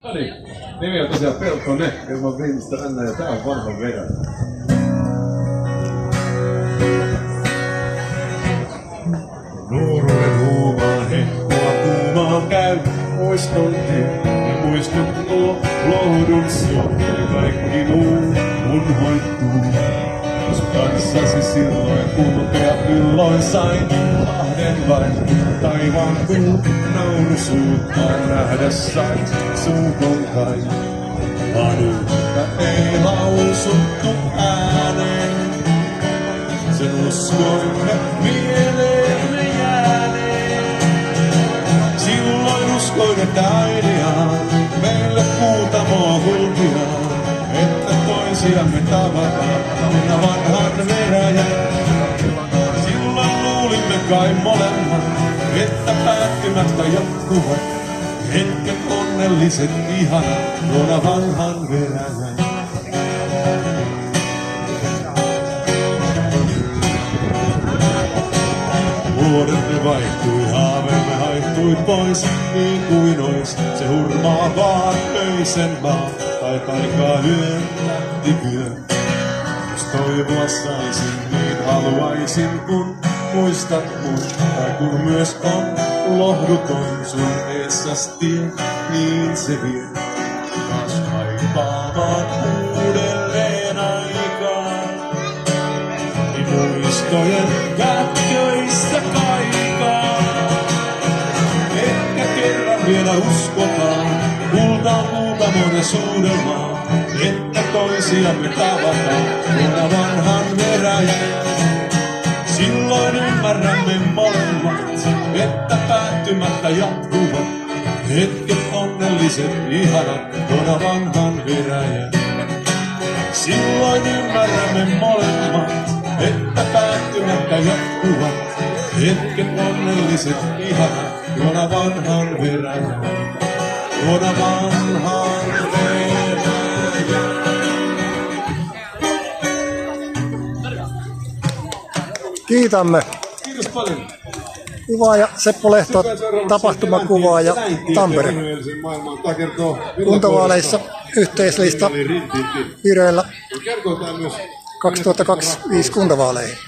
No niin, nimi on tosiaan Peltonen, ilman viimeistä rännää ja tää on vanha vedä. Nuoruuden huumaa hehkua kuumaa käy. Muiston ja muistot tuo lohdun suhteen. Kaikki muu unhoittuu. Jos kanssasi silloin kulkea pilloin sain lahden vain. Taivaan kuu naurusuuttaan nähdä sain. Suukon kai vanuutta ei lausuttu ääneen. Sen uskoimme mieleemme jääneen. Silloin uskoin, että ainiaan meille kuutamoa hulpiaan, että toisiamme tavataan aina vanhan veräjän. Silloin luulimme kai molemmat, että päättymättä jatkuvat hetket onnelliset ihanat tuona vanhan veräjän. Vuodemme vaihtui, haaveemme haihtui pois, niin kuin ois se hurmaa vaan öisen maa, tai taikaa yön lähti yö. Jos toivoa saisin, niin haluaisin, kun muistat mun, tai kun myös on lohduton sun eessäs tie, niin se vie. Taas kaipaamaan uudelleen aikaa, niin muistojen kätköistä kaikaa. Ehkä kerran vielä uskotaan, kultaan muutamon ja suudelmaa, että toisiamme tavataan tuona vanhan veräjän. Silloin ymmärrämme molemmat, että päättymättä jatkuvat hetket onnelliset ihanat tuona vanhan veräjän. Silloin ymmärrämme molemmat, että päättymättä jatkuvat hetket onnelliset ihanat tuona vanhan veräjän. Tuona vanhan veräjän. Kiitämme. Kiitos paljon. Kuvaaja Seppo Lehto, tapahtumakuvaaja Tampere. Kuntavaaleissa yhteislista vireillä 2025 kuntavaaleihin.